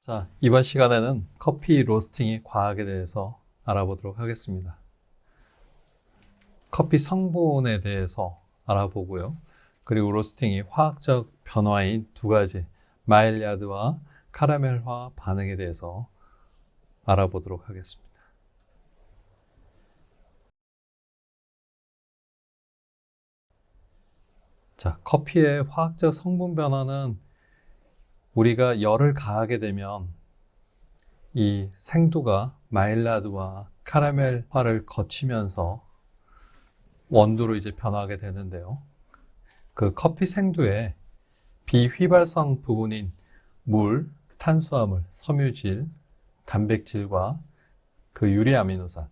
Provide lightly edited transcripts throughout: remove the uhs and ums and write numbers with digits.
자, 이번 시간에는 커피 로스팅의 과학에 대해서 알아보도록 하겠습니다. 커피 성분에 대해서 알아보고요. 그리고 로스팅의 화학적 변화인 두 가지, 마일야드와 카라멜화 반응에 대해서 알아보도록 하겠습니다. 자, 커피의 화학적 성분 변화는 우리가 열을 가하게 되면 이 생두가 마일야드와 카라멜화를 거치면서 원두로 이제 변하게 되는데요. 그 커피 생두에 비휘발성 부분인 물, 탄수화물, 섬유질, 단백질과 그 유리아미노산,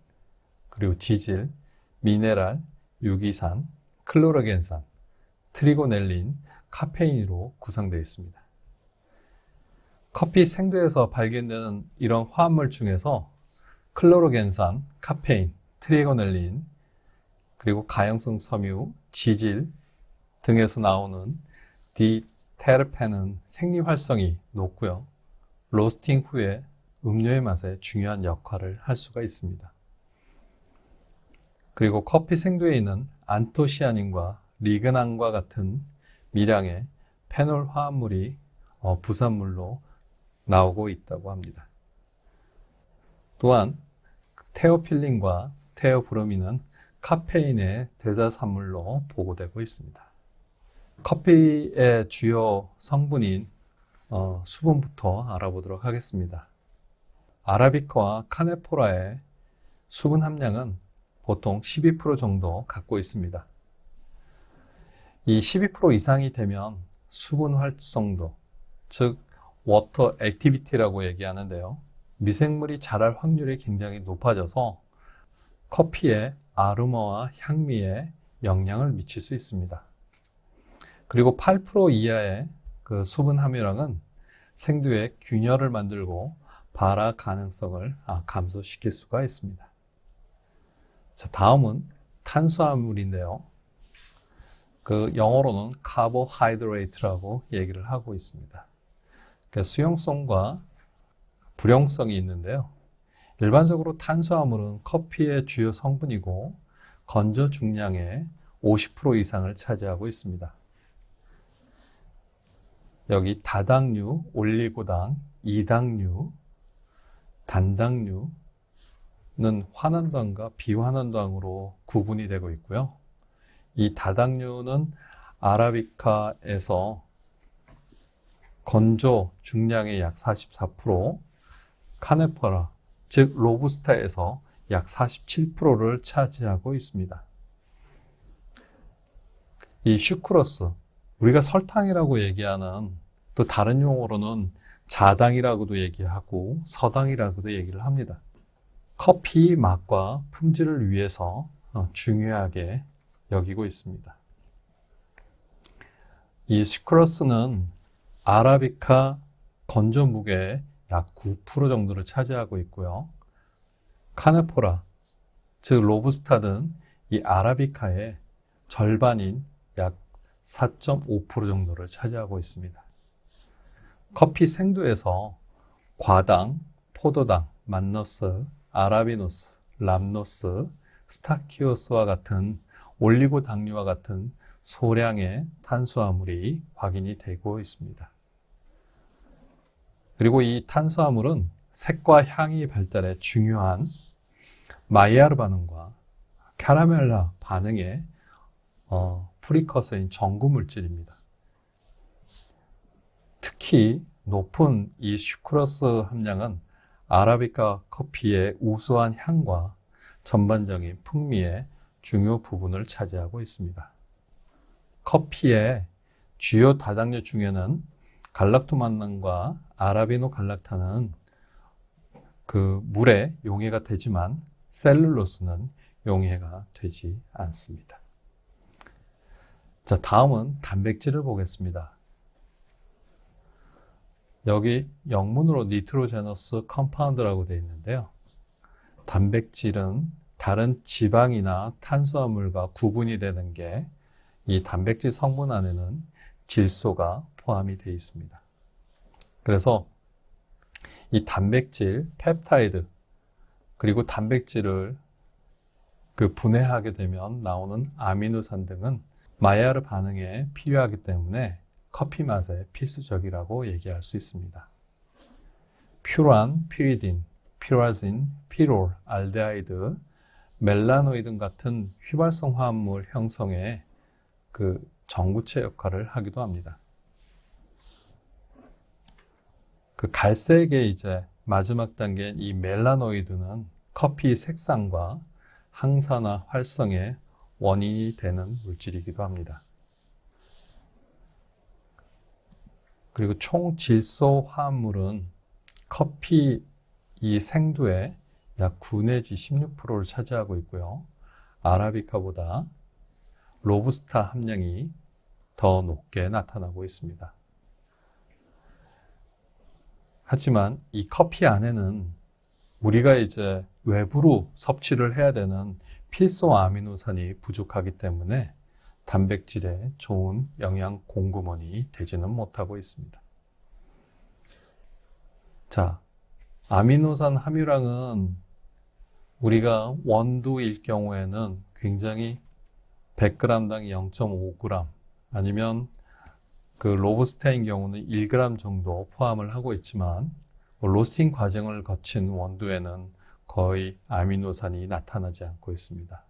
그리고 지질, 미네랄, 유기산, 클로로겐산, 트리고넬린, 카페인으로 구성되어 있습니다. 커피 생두에서 발견되는 이런 화합물 중에서 클로로겐산, 카페인, 트리고넬린, 그리고 가용성 섬유, 지질 등에서 나오는 디테르펜은 생리 활성이 높고요. 로스팅 후에 음료의 맛에 중요한 역할을 할 수가 있습니다. 그리고 커피 생두에 있는 안토시아닌과 리그난과 같은 미량의 페놀 화합물이 부산물로 나오고 있다고 합니다. 또한 테오필린과 테오브로민은 카페인의 대자산물로 보고되고 있습니다. 커피의 주요 성분인 수분부터 알아보도록 하겠습니다. 아라비카와 카네포라의 수분 함량은 보통 12% 정도 갖고 있습니다. 이 12% 이상이 되면 수분 활성도, 즉 워터 액티비티라고 얘기하는데요. 미생물이 자랄 확률이 굉장히 높아져서 커피의 아로마와 향미에 영향을 미칠 수 있습니다. 그리고 8% 이하의 그 수분 함유량은 생두에 균열을 만들고 발화 가능성을 감소시킬 수가 있습니다. 자, 다음은 탄수화물인데요. 그 영어로는 카보하이드레이트라고 얘기를 하고 있습니다. 수용성과 불용성이 있는데요. 일반적으로 탄수화물은 커피의 주요 성분이고 건조 중량의 50% 이상을 차지하고 있습니다. 여기 다당류, 올리고당, 이당류, 단당류는 환원당과 비환원당으로 구분이 되고 있고요. 이 다당류는 아라비카에서 건조 중량의 약 44%, 카네포라, 즉 로부스타에서 약 47%를 차지하고 있습니다. 이 슈크로스, 우리가 설탕이라고 얘기하는 또 다른 용어로는 자당이라고도 얘기하고 서당이라고도 얘기를 합니다. 커피 맛과 품질을 위해서 중요하게 여기고 있습니다. 이 슈크로스는 아라비카 건조 무게의 약 9% 정도를 차지하고 있고요. 카네포라, 즉 로부스타는 이 아라비카의 절반인 약 4.5% 정도를 차지하고 있습니다. 커피 생두에서 과당, 포도당, 만너스, 아라비노스, 람노스, 스타키오스와 같은 올리고 당류와 같은 소량의 탄수화물이 확인이 되고 있습니다. 그리고 이 탄수화물은 색과 향이 발달에 중요한 마이야르 반응과 카라멜라 반응의 프리커서인 전구 물질입니다. 특히 높은 이 슈크로스 함량은 아라비카 커피의 우수한 향과 전반적인 풍미의 중요 부분을 차지하고 있습니다. 커피의 주요 다당류 중에는 갈락토만난과 아라비노 갈락탄은 그 물에 용해가 되지만 셀룰로스는 용해가 되지 않습니다. 자, 다음은 단백질을 보겠습니다. 여기 영문으로 니트로제너스 컴파운드라고 되어 있는데요. 단백질은 다른 지방이나 탄수화물과 구분이 되는 게 이 단백질 성분 안에는 질소가 포함이 되어 있습니다. 그래서 이 단백질, 펩타이드, 그리고 단백질을 분해하게 되면 나오는 아미노산 등은 마이야르 반응에 필요하기 때문에 커피 맛에 필수적이라고 얘기할 수 있습니다. 퓨란, 피리딘, 피라진, 피롤, 알데하이드, 멜라노이드 같은 휘발성 화합물 형성에 전구체 역할을 하기도 합니다. 갈색의 이제 마지막 단계인 이 멜라노이드는 커피 색상과 항산화 활성의 원인이 되는 물질이기도 합니다. 그리고 총 질소 화합물은 커피 이 생두의 약 9 내지 16%를 차지하고 있고요. 아라비카보다 로부스타 함량이 더 높게 나타나고 있습니다. 하지만 이 커피 안에는 우리가 이제 외부로 섭취를 해야 되는 필수 아미노산이 부족하기 때문에 단백질에 좋은 영양 공급원이 되지는 못하고 있습니다. 자, 아미노산 함유량은 우리가 원두일 경우에는 굉장히 100g당 0.5g 아니면 로부스타인 경우는 1g 정도 포함을 하고 있지만 로스팅 과정을 거친 원두에는 거의 아미노산이 나타나지 않고 있습니다.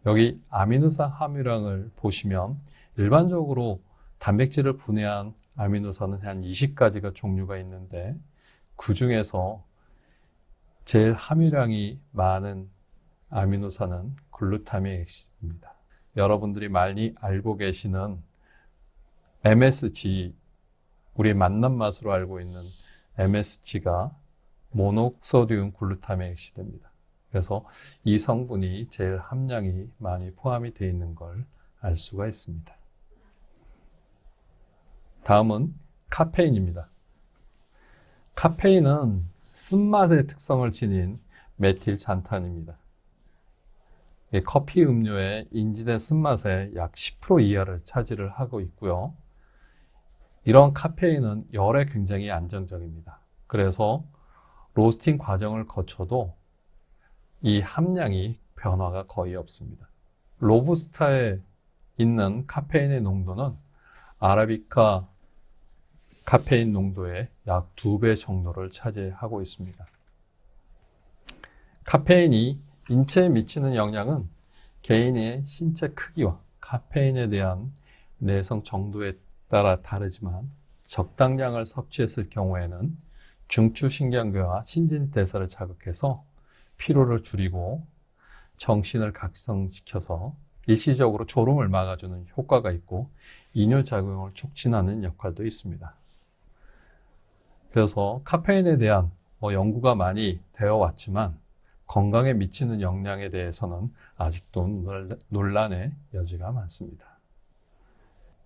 여기 아미노산 함유량을 보시면 일반적으로 단백질을 분해한 아미노산은 한 20가지가 종류가 있는데 그 중에서 제일 함유량이 많은 아미노산은 글루타믹 액시드입니다. 여러분들이 많이 알고 계시는 MSG, 우리 맛난 맛으로 알고 있는 MSG가 모노소듐 글루타믹 액시드입니다. 그래서 이 성분이 제일 함량이 많이 포함이 되어 있는 걸 알 수가 있습니다. 다음은 카페인입니다. 카페인은 쓴맛의 특성을 지닌 메틸 잔탄입니다. 커피 음료의 인지된 쓴맛의 약 10% 이하를 차지를 하고 있고요. 이런 카페인은 열에 굉장히 안정적입니다. 그래서 로스팅 과정을 거쳐도 이 함량이 변화가 거의 없습니다. 로부스타에 있는 카페인의 농도는 아라비카 카페인 농도의 약 2배 정도를 차지하고 있습니다. 카페인이 인체에 미치는 영향은 개인의 신체 크기와 카페인에 대한 내성 정도에 따라 다르지만 적당량을 섭취했을 경우에는 중추신경계와 신진대사를 자극해서 피로를 줄이고 정신을 각성시켜서 일시적으로 졸음을 막아주는 효과가 있고 이뇨작용을 촉진하는 역할도 있습니다. 그래서 카페인에 대한 연구가 많이 되어 왔지만 건강에 미치는 영향에 대해서는 아직도 논란의 여지가 많습니다.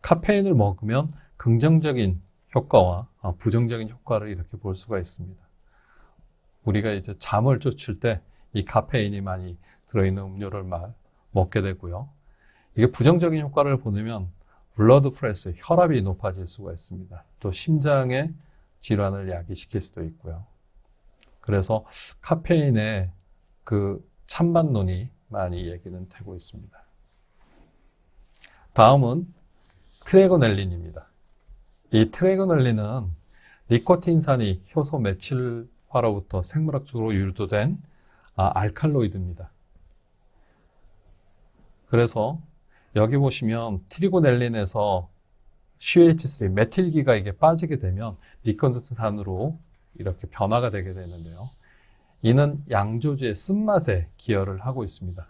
카페인을 먹으면 긍정적인 효과와 부정적인 효과를 이렇게 볼 수가 있습니다. 우리가 이제 잠을 쫓을 때 이 카페인이 많이 들어있는 음료를 먹게 되고요. 이게 부정적인 효과를 보내면 블러드 프레스, 혈압이 높아질 수가 있습니다. 또 심장의 질환을 야기시킬 수도 있고요. 그래서 카페인의 찬반론이 많이 얘기는 되고 있습니다. 다음은 트레고넬린입니다. 이 트레고넬린은 니코틴산이 효소 메칠화로부터 생물학적으로 유도된 알칼로이드입니다. 그래서 여기 보시면 트리고넬린에서 CH3, 메틸기가 이게 빠지게 되면 니코틴산으로 이렇게 변화가 되게 되는데요. 이는 양조제의 쓴맛에 기여를 하고 있습니다.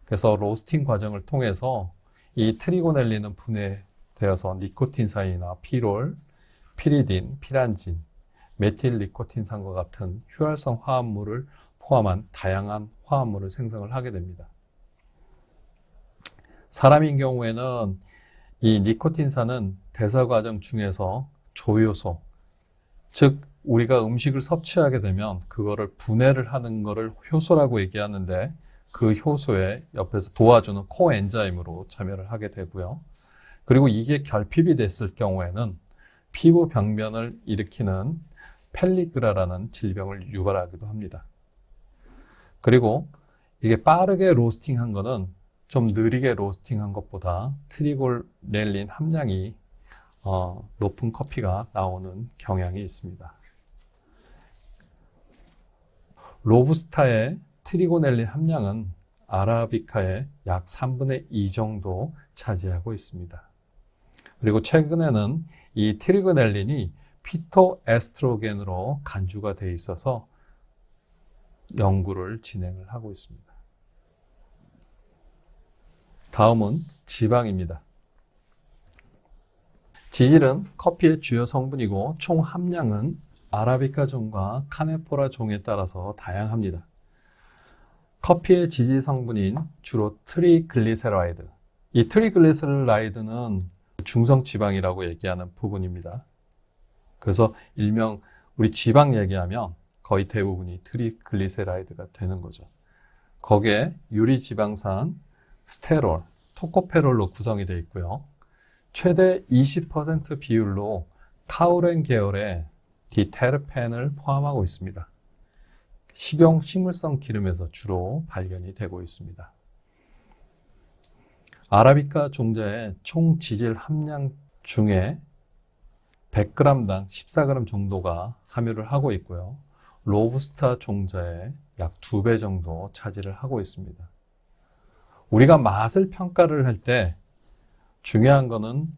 그래서 로스팅 과정을 통해서 이 트리고넬린은 분해되어서 니코틴산이나 피롤, 피리딘, 피란진, 메틸 니코틴산과 같은 휘발성 화합물을 포함한 다양한 화합물을 생성을 하게 됩니다. 사람인 경우에는 이 니코틴산은 대사 과정 중에서 조효소, 즉 우리가 음식을 섭취하게 되면 그거를 분해를 하는 거를 효소라고 얘기하는데 그 효소에 옆에서 도와주는 코엔자임으로 참여를 하게 되고요. 그리고 이게 결핍이 됐을 경우에는 피부 병변을 일으키는 펠리그라라는 질병을 유발하기도 합니다. 그리고 이게 빠르게 로스팅한 거는 좀 느리게 로스팅한 것보다 트리고넬린 함량이 높은 커피가 나오는 경향이 있습니다. 로부스타의 트리고넬린 함량은 아라비카의 약 3분의 2 정도 차지하고 있습니다. 그리고 최근에는 이 트리고넬린이 피토에스트로겐으로 간주가 되어 있어서 연구를 진행을 하고 있습니다. 다음은 지방입니다. 지질은 커피의 주요 성분이고 총 함량은 아라비카 종과 카네포라 종에 따라서 다양합니다. 커피의 지질 성분인 주로 트리글리세라이드. 이 트리글리세라이드는 중성지방이라고 얘기하는 부분입니다. 그래서 일명 우리 지방 얘기하면 거의 대부분이 트리글리세라이드가 되는 거죠. 거기에 유리지방산, 스테롤, 토코페롤로 구성이 되어 있고요. 최대 20% 비율로 카우렌 계열의 디테르펜을 포함하고 있습니다. 식용 식물성 기름에서 주로 발견이 되고 있습니다. 아라비카 종자의 총 지질 함량 중에 100g당 14g 정도가 함유를 하고 있고요. 로부스타 종자의 약 2배 정도 차지를 하고 있습니다. 우리가 맛을 평가를 할 때 중요한 거는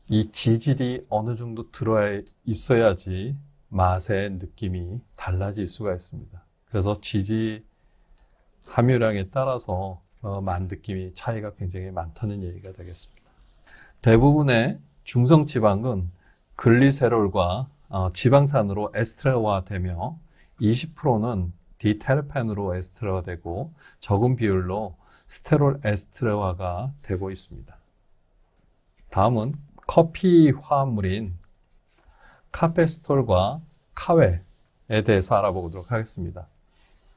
이 지질이 어느 정도 들어야 있어야지 맛의 느낌이 달라질 수가 있습니다. 그래서 지질 함유량에 따라서 맛 느낌이 차이가 굉장히 많다는 얘기가 되겠습니다. 대부분의 중성지방은 글리세롤과 지방산으로 에스테라화되며 20%는 디테르펜으로 에스테라가 되고 적은 비율로 스테롤 에스테라화가 되고 있습니다. 다음은 커피 화합물인 카페스톨과 카웨에 대해서 알아보도록 하겠습니다.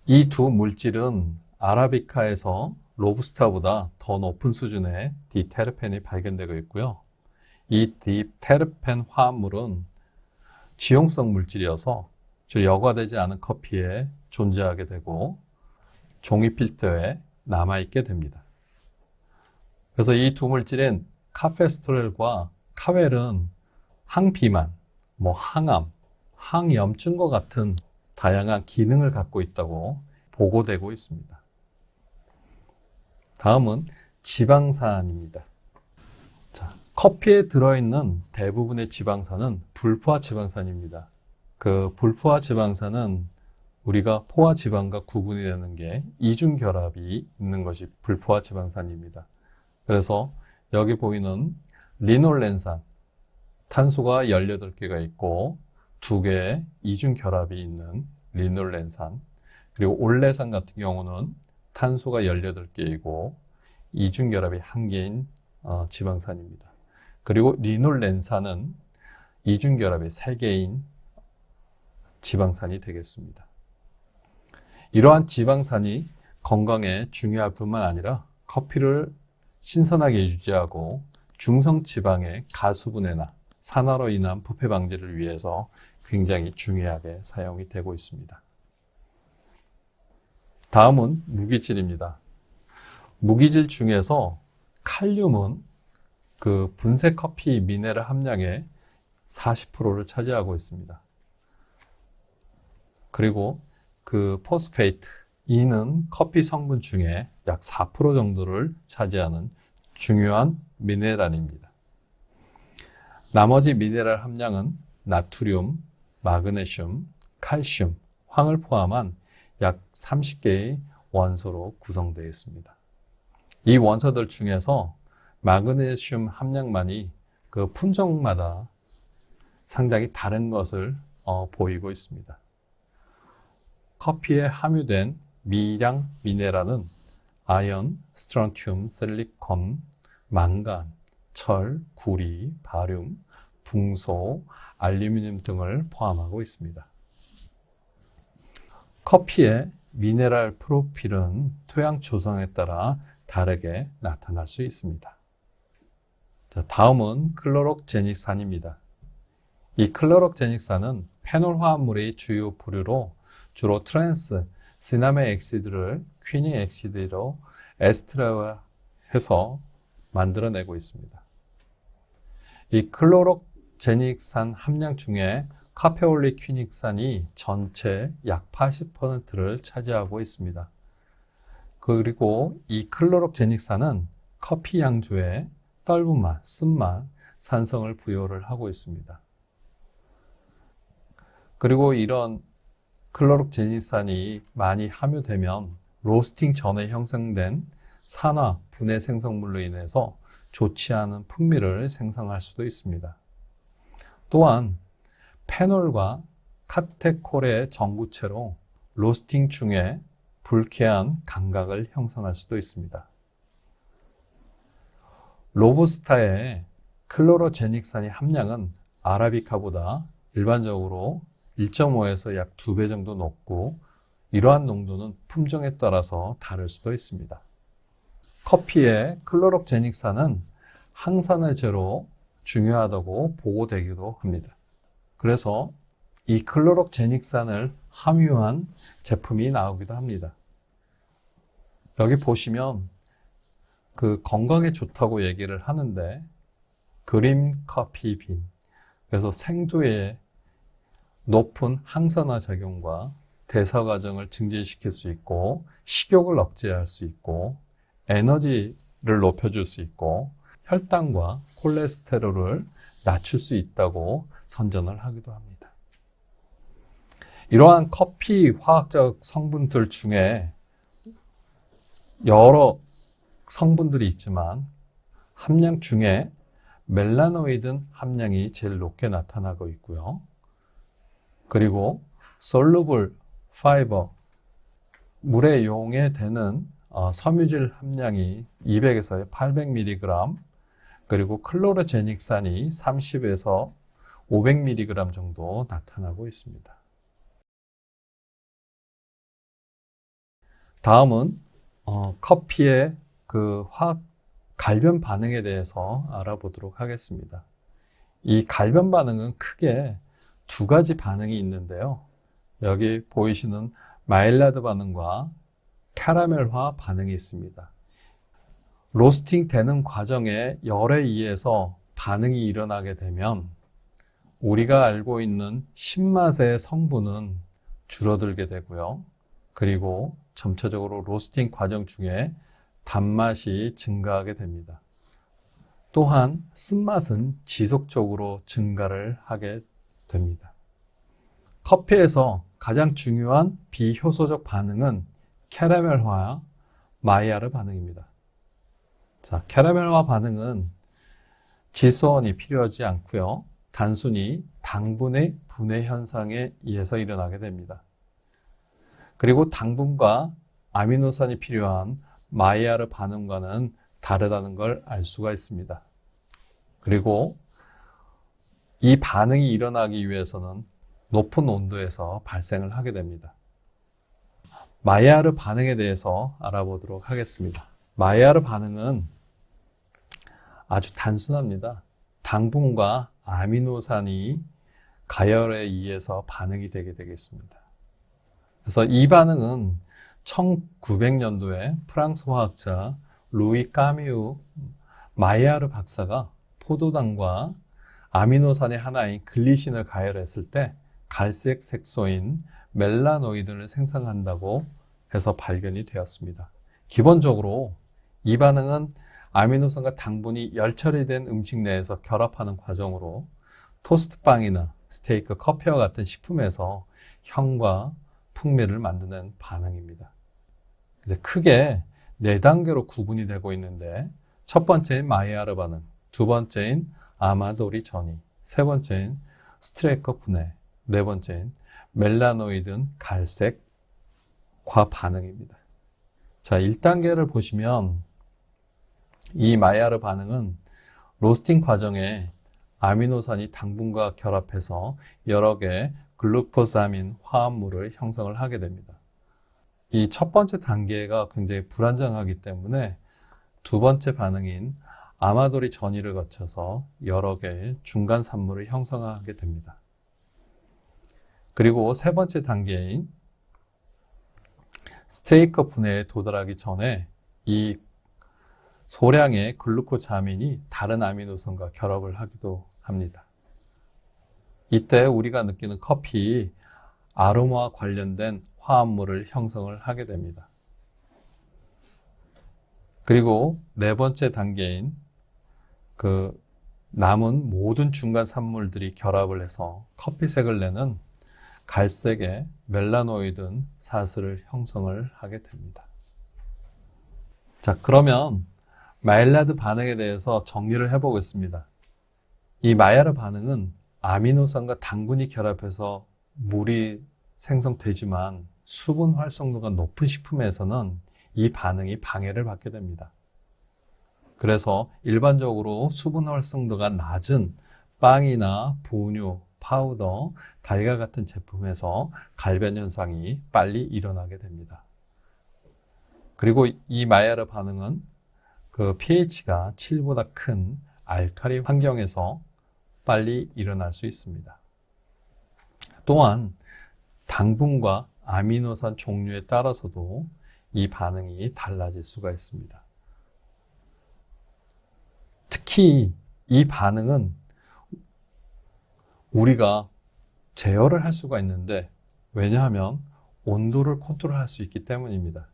이 두 물질은 아라비카에서 로부스타보다 더 높은 수준의 디테르펜이 발견되고 있고요. 이 디테르펜 화합물은 지용성 물질이어서 여과되지 않은 커피에 존재하게 되고 종이 필터에 남아있게 됩니다. 그래서 이 두 물질인 카페스토렐과 카웰은 항비만, 항암, 항염증과 같은 다양한 기능을 갖고 있다고 보고되고 있습니다. 다음은 지방산입니다. 커피에 들어있는 대부분의 지방산은 불포화 지방산입니다. 그 불포화 지방산은 우리가 포화 지방과 구분이 되는 게 이중결합이 있는 것이 불포화 지방산입니다. 그래서 여기 보이는 리놀렌산, 탄소가 18개가 있고 2개의 이중결합이 있는 리놀렌산, 그리고 올레산 같은 경우는 탄소가 18개이고 이중결합이 1개인 지방산입니다. 그리고 리놀렌산은 이중결합이 3개인 지방산이 되겠습니다. 이러한 지방산이 건강에 중요할 뿐만 아니라 커피를 신선하게 유지하고 중성지방의 가수분해나 산화로 인한 부패 방지를 위해서 굉장히 중요하게 사용이 되고 있습니다. 다음은 무기질입니다. 무기질 중에서 칼륨은 그 분쇄 커피 미네랄 함량의 40%를 차지하고 있습니다. 그리고 그 포스페이트, 이는 커피 성분 중에 약 4% 정도를 차지하는 중요한 미네랄입니다. 나머지 미네랄 함량은 나트륨, 마그네슘, 칼슘, 황을 포함한 약 30개의 원소로 구성되어 있습니다. 이 원소들 중에서 마그네슘 함량만이 그 품종마다 상당히 다른 것을 보이고 있습니다. 커피에 함유된 미량 미네랄은 아연, 스트론튬, 실리콘, 망간, 철, 구리, 바륨, 붕소, 알루미늄 등을 포함하고 있습니다. 커피의 미네랄 프로필은 토양 조성에 따라 다르게 나타날 수 있습니다. 다음은 클로록제닉산입니다. 이 클로록제닉산은 페놀 화합물의 주요 부류로 주로 트랜스, 시나메 엑시드를 퀴닉 엑시드로 에스트라해서 만들어내고 있습니다. 이 클로록제닉산 함량 중에 카페올리 퀴닉산이 전체 약 80%를 차지하고 있습니다. 그리고 이 클로록제닉산은 커피 양조에 떫은 맛, 쓴맛, 산성을 부여를 하고 있습니다. 그리고 이런 클로록제닉산이 많이 함유되면 로스팅 전에 형성된 산화, 분해 생성물로 인해서 좋지 않은 풍미를 생성할 수도 있습니다. 또한 페놀과 카테콜의 전구체로 로스팅 중에 불쾌한 감각을 형성할 수도 있습니다. 로부스타의 클로로제닉산의 함량은 아라비카보다 일반적으로 1.5에서 약 2배 정도 높고 이러한 농도는 품종에 따라서 다를 수도 있습니다. 커피의 클로록제닉산은 항산화 제로 중요하다고 보고되기도 합니다. 그래서 이 클로록제닉산을 함유한 제품이 나오기도 합니다. 여기 보시면 그 건강에 좋다고 얘기를 하는데 그린 커피 빈, 그래서 생두의 높은 항산화 작용과 대사 과정을 증진시킬 수 있고 식욕을 억제할 수 있고 에너지를 높여줄 수 있고 혈당과 콜레스테롤을 낮출 수 있다고 선전을 하기도 합니다. 이러한 커피 화학적 성분들 중에 여러 성분들이 있지만 함량 중에 멜라노이든 함량이 제일 높게 나타나고 있고요. 그리고 솔루블 파이버, 물에 용해되는 섬유질 함량이 200에서 800mg, 그리고 클로로제닉산이 30에서 500mg 정도 나타나고 있습니다. 다음은 커피의 그 화학 갈변 반응에 대해서 알아보도록 하겠습니다. 이 갈변 반응은 크게 두 가지 반응이 있는데요. 여기 보이시는 마일라드 반응과 캐러멜화 반응이 있습니다. 로스팅 되는 과정에 열에 의해서 반응이 일어나게 되면 우리가 알고 있는 신맛의 성분은 줄어들게 되고요. 그리고 점차적으로 로스팅 과정 중에 단맛이 증가하게 됩니다. 또한 쓴맛은 지속적으로 증가를 하게 됩니다. 커피에서 가장 중요한 비효소적 반응은 캐러멜화와 마이야르 반응입니다. 자, 캐러멜화 반응은 질소원이 필요하지 않고요. 단순히 당분의 분해 현상에 의해서 일어나게 됩니다. 그리고 당분과 아미노산이 필요한 마이야르 반응과는 다르다는 걸 알 수가 있습니다. 그리고 이 반응이 일어나기 위해서는 높은 온도에서 발생을 하게 됩니다. 마이야르 반응에 대해서 알아보도록 하겠습니다. 마이야르 반응은 아주 단순합니다. 당분과 아미노산이 가열에 의해서 반응이 되게 되겠습니다. 그래서 이 반응은 1900년도에 프랑스 화학자 루이 까미우 마이야르 박사가 포도당과 아미노산의 하나인 글리신을 가열했을 때 갈색 색소인 멜라노이드를 생성한다고 해서 발견이 되었습니다. 기본적으로 이 반응은 아미노산과 당분이 열 처리된 음식 내에서 결합하는 과정으로 토스트빵이나 스테이크, 커피와 같은 식품에서 향과 풍미를 만드는 반응입니다. 근데 크게 4단계로 구분이 되고 있는데 첫 번째인 마이야르 반응, 두 번째인 아마도리 전이, 세 번째인 스트레이커 분해, 네 번째인 멜라노이든 갈색과 반응입니다. 자, 1단계를 보시면 이 마이야르 반응은 로스팅 과정에 아미노산이 당분과 결합해서 여러 개의 글루코사민 화합물을 형성을 하게 됩니다. 이 첫 번째 단계가 굉장히 불안정하기 때문에 두 번째 반응인 아마도리 전이를 거쳐서 여러 개의 중간 산물을 형성하게 됩니다. 그리고 세 번째 단계인 스테이커 분해에 도달하기 전에 이 소량의 글루코자민이 다른 아미노산과 결합을 하기도 합니다. 이때 우리가 느끼는 커피, 아로마와 관련된 화합물을 형성을 하게 됩니다. 그리고 네 번째 단계인 그 남은 모든 중간 산물들이 결합을 해서 커피색을 내는 갈색의 멜라노이든 사슬을 형성을 하게 됩니다. 자, 그러면 마일야르 반응에 대해서 정리를 해보겠습니다. 이 마일야르 반응은 아미노산과 당분이 결합해서 물이 생성되지만 수분 활성도가 높은 식품에서는 이 반응이 방해를 받게 됩니다. 그래서 일반적으로 수분 활성도가 낮은 빵이나 분유, 파우더, 달걀 같은 제품에서 갈변 현상이 빨리 일어나게 됩니다. 그리고 이 마일야르 반응은 그 pH가 7보다 큰 알칼리 환경에서 빨리 일어날 수 있습니다. 또한 당분과 아미노산 종류에 따라서도 이 반응이 달라질 수가 있습니다. 특히 이 반응은 우리가 제어를 할 수가 있는데, 왜냐하면 온도를 컨트롤할 수 있기 때문입니다.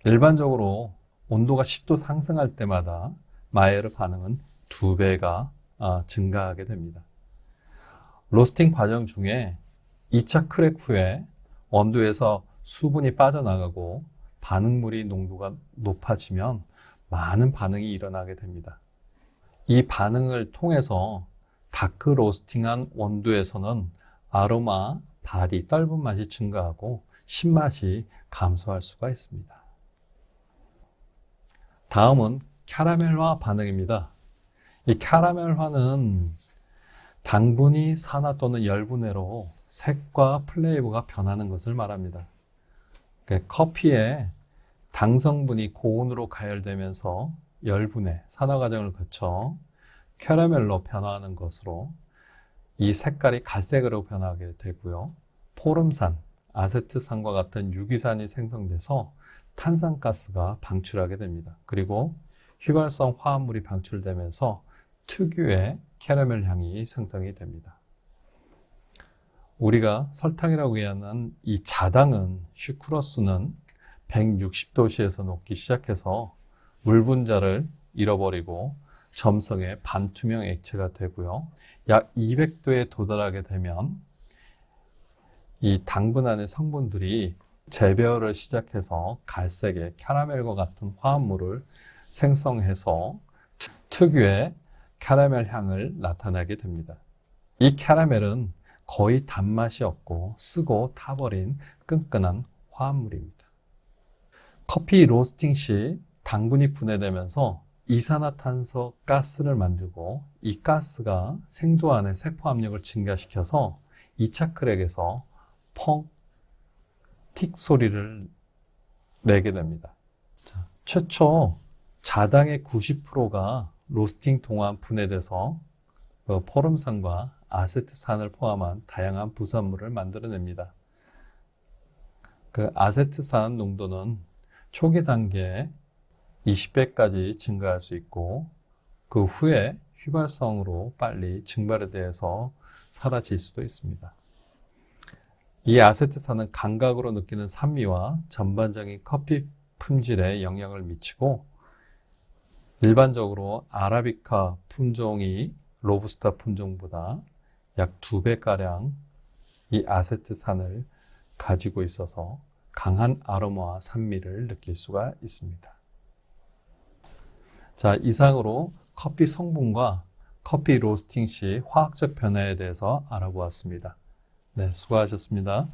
일반적으로 온도가 10도 상승할 때마다 마일야르 반응은 2배가 증가하게 됩니다. 로스팅 과정 중에 2차 크랙 후에 원두에서 수분이 빠져나가고 반응물이 농도가 높아지면 많은 반응이 일어나게 됩니다. 이 반응을 통해서 다크 로스팅한 원두에서는 아로마, 바디, 떫은 맛이 증가하고 신맛이 감소할 수가 있습니다. 다음은 캐러멜화 반응입니다. 이 캐러멜화는 당분이 산화 또는 열분해로 색과 플레이버가 변하는 것을 말합니다. 커피에 당 성분이 고온으로 가열되면서 열분해, 산화 과정을 거쳐 캐러멜로 변화하는 것으로 이 색깔이 갈색으로 변하게 되고요. 포름산, 아세트산과 같은 유기산이 생성돼서 탄산가스가 방출하게 됩니다. 그리고 휘발성 화합물이 방출되면서 특유의 캐러멜 향이 생성이 됩니다. 우리가 설탕이라고 하는 이 자당은, 슈크로스는 160도씨에서 녹기 시작해서 물 분자를 잃어버리고 점성의 반투명 액체가 되고요. 약 200도에 도달하게 되면 이 당분 안의 성분들이 재배열을 시작해서 갈색의 캐러멜과 같은 화합물을 생성해서 특유의 캐러멜 향을 나타내게 됩니다. 이 캐러멜은 거의 단맛이 없고 쓰고 타버린 끈끈한 화합물입니다. 커피 로스팅 시 당분이 분해되면서 이산화탄소 가스를 만들고 이 가스가 생두 안의 세포 압력을 증가시켜서 2차 크랙에서 펑, 틱 소리를 내게 됩니다. 자, 최초 자당의 90%가 로스팅 동안 분해돼서 포름산과 아세트산을 포함한 다양한 부산물을 만들어냅니다. 그 아세트산 농도는 초기 단계에 20배까지 증가할 수 있고 그 후에 휘발성으로 빨리 증발에 대해서 사라질 수도 있습니다. 이 아세트산은 감각으로 느끼는 산미와 전반적인 커피 품질에 영향을 미치고 일반적으로 아라비카 품종이 로부스타 품종보다 약 2배가량 이 아세트산을 가지고 있어서 강한 아로마와 산미를 느낄 수가 있습니다. 자, 이상으로 커피 성분과 커피 로스팅 시 화학적 변화에 대해서 알아보았습니다. 네, 수고하셨습니다.